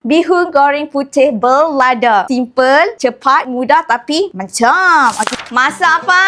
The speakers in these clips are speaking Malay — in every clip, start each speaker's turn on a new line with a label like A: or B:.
A: Bihun goreng putih berlada. Simple, cepat, mudah tapi macam. Okay. Masak apa?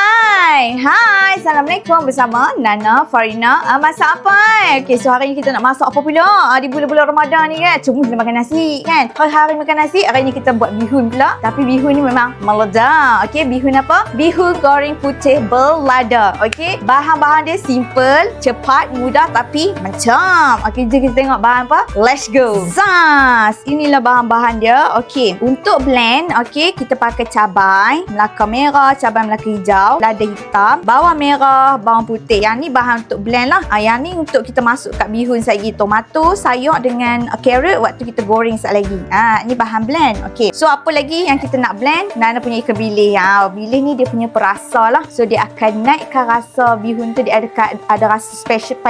A: Hai, Assalamualaikum bersama Nana Farina. Masak apa? Okay, so hari ni kita nak masak apa pula? Di bulan-bulan Ramadan ni kan, cuma kita makan nasi kan. Kalau hari makan nasi, hari ni kita buat bihun pula. Tapi bihun ni memang meledak. Okay, bihun apa? Bihun goreng putih berlada. Okay, bahan-bahan dia simple, cepat, mudah tapi macam. Okay, jom kita tengok bahan apa? Let's go. Zas. Inilah bahan-bahan dia. Okey, untuk blend, okey, kita pakai cabai, melaka merah, cabai melaka hijau, lada hitam, bawang merah, bawang putih. Yang ni bahan untuk blend lah. Yang ni untuk kita masuk kat bihun sekali. Tomato, sayur dengan carrot waktu kita goreng sekali lagi. Ini bahan blend. Okey. So apa lagi yang kita nak blend? Nana punya ikan bilis. Bilis ni dia punya perasa lah. So dia akan naikkan rasa bihun tu, dia ada rasa special.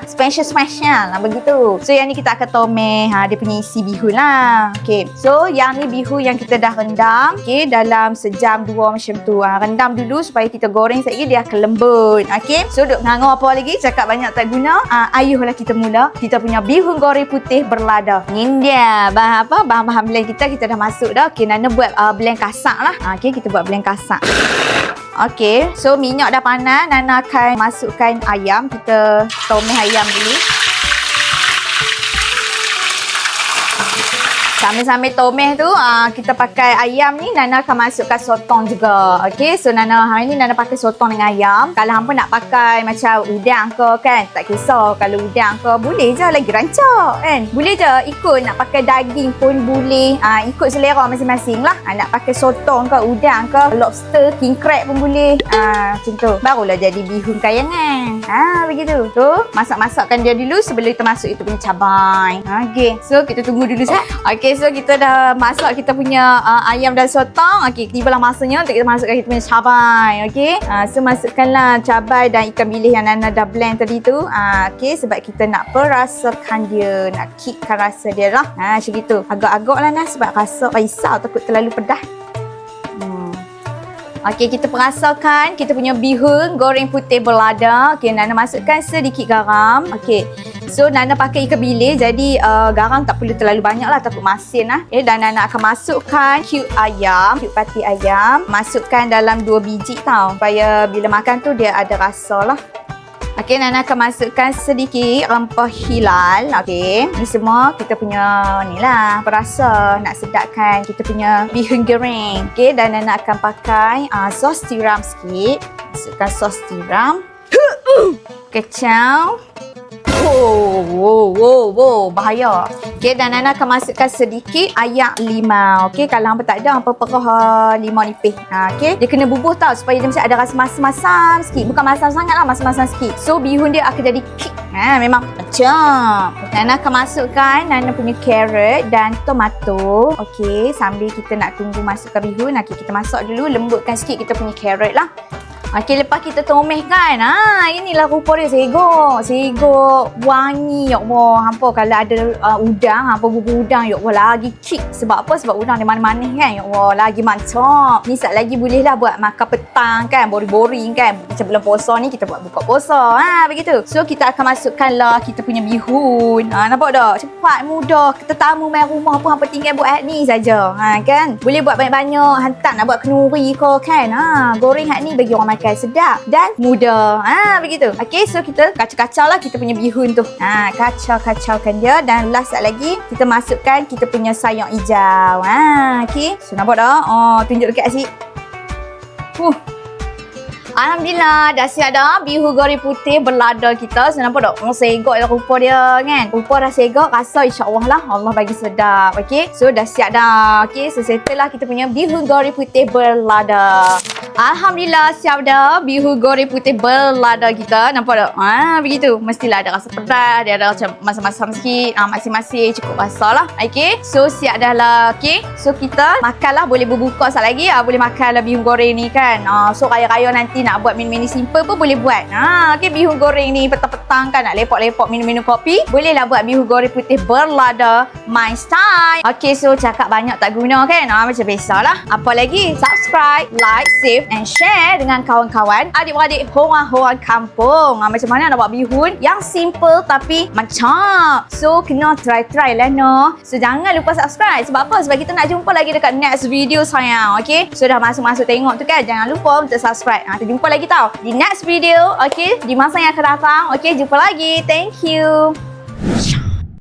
A: Special begitu. So yang ni kita akan tomeh. Dia punya isi bihun lah. Okay. So yang ni bihun yang kita dah rendam. Okay. Dalam sejam dua macam tu. Rendam dulu supaya kita goreng sekali dia akan lembut. Okay. So duk ngangau apa lagi? Cakap banyak tak guna. Ayuhlah kita mula. Kita punya bihun goreng putih berlada. Ni dia. Bahan apa? Bahan-bahan blend kita dah masuk dah. Okay. Nana buat blend kasak lah. Okay. Kita buat blend kasak. Okay. So minyak dah panas. Nana akan masukkan ayam. Kita tomeh ayam dulu. Sambil-sambil tomeh tu, kita pakai ayam ni, Nana akan masukkan sotong juga. Okay, so hari ni Nana pakai sotong dengan ayam. Kalau hampa nak pakai macam udang ke kan, tak kisah. Kalau udang ke, boleh je lagi rancak kan. Boleh je, ikut nak pakai daging pun boleh. Ikut selera masing-masing lah. Nak pakai sotong ke, udang ke, lobster, king crab pun boleh. Macam tu. Barulah jadi bihun kayangan. Begitu. Tu, masak-masakkan dia dulu sebelum kita masuk itu punya cabai. Okay, so kita tunggu dulu sah. Okay, so kita dah masak kita punya ayam dan sotong. Okey, tibalah masanya untuk kita masukkan kita punya cabai. Okey. So masukkanlah cabai dan ikan bilis yang Nana dah blend tadi tu. Okey, sebab kita nak perasakan dia, nak kickkan rasa dia lah. Macam gitu. Agak-agak lah Nana sebab rasa risau takut terlalu pedas. Okey, kita perasakan kita punya bihun goreng putih berlada. Okey, Nana masukkan sedikit garam. Okey. So, Nana pakai ikan bilis. Jadi, garam tak perlu terlalu banyak lah. Takut masin lah. Dan Nana akan masukkan cube ayam. Cube pati ayam. Masukkan dalam 2 biji tau. Supaya bila makan tu, dia ada rasa lah. Okey, Nana akan masukkan sedikit rempah hilal. Okey. Ni semua kita punya ni lah. Perasa nak sedapkan kita punya bihun goreng. Okey, dan Nana akan pakai sos tiram sikit. Masukkan sos tiram. Kecau. Wow, bahaya. Okey, dan Nana akan masukkan sedikit ayak limau. Okey, kalau hampa tak ada, hampa perah limau nipis. Okey, dia kena bubuh tau supaya dia mesti ada rasa masam-masam sikit. Bukan masam sangat lah, masam-masam sikit. So, bihun dia akan jadi kick. Memang macam. Nana akan masukkan Nana punya carrot dan tomato. Okey, sambil kita nak tunggu masukkan bihun. Okey, kita masak dulu, lembutkan sikit kita punya carrot lah. Okey, lepas kita tomeh kan. Inilah rupa dia segok. Segok wangi. Ya Allah. Hampa kalau ada udang, hampa bubur udang. Ya Allah, lagi kick. Sebab apa? Sebab udang dia manis-manis kan. Ya Allah, lagi mantap. Ni sat lagi bolehlah buat makan petang kan. Boring-boring kan. Macam bulan puasa ni kita buat buka puasa. Begitu. So, kita akan masukkanlah kita punya bihun. Nampak tak? Cepat, mudah. Tetamu main rumah pun hampa tinggal buat ni saja. Kan? Boleh buat banyak-banyak. Hantar nak buat kenduri ke kan. Goreng hak ni bagi orang makan sedap dan mudah. Begitu. Okey, so kita kacau-kacau lah kita punya bihun tu. Kacau-kacaukan dia dan last lagi kita masukkan kita punya sayur hijau. Okey. So nampak tak? Tunjuk dekat asyik. Alhamdulillah, dah siap dah bihun goreng putih berlada kita. So nampak tak? Segok dah rupa dia kan. Rupa dah segok, rasa insya-Allah lah Allah bagi sedap. Okey. So dah siap dah. Okey, so settle lah kita punya bihun goreng putih berlada. Alhamdulillah, siap dah bihun goreng putih berlada kita. Nampak tak? Begitu. Mestilah ada rasa pedas, dia ada macam masam-masam sikit. Masing-masing cukup rasa lah. Okey. So siap dah lah. Okey. So kita makanlah, boleh berbuka sekali lagi. Boleh makanlah bihun goreng ni kan. So raya-raya nanti nak buat minum-minum simple pun boleh buat. Okey, bihun goreng ni petang-petang kan nak lepok-lepok minum-minum kopi, bolehlah buat bihun goreng putih berlada my style. Okey, so cakap banyak tak guna kan. Macam biasalah. Apa lagi? Subscribe, like, save like and share dengan kawan-kawan, adik-adik hoang-hoang kampung. Macam mana nak buat bihun yang simple tapi macam. So, kena try lah no. So, jangan lupa subscribe. Sebab apa? Sebab kita nak jumpa lagi dekat next video sayang. Okay? So, dah masuk-masuk tengok tu kan. Jangan lupa untuk subscribe. Kita jumpa lagi tau di next video. Okay? Di masa yang akan datang. Okay? Jumpa lagi. Thank you.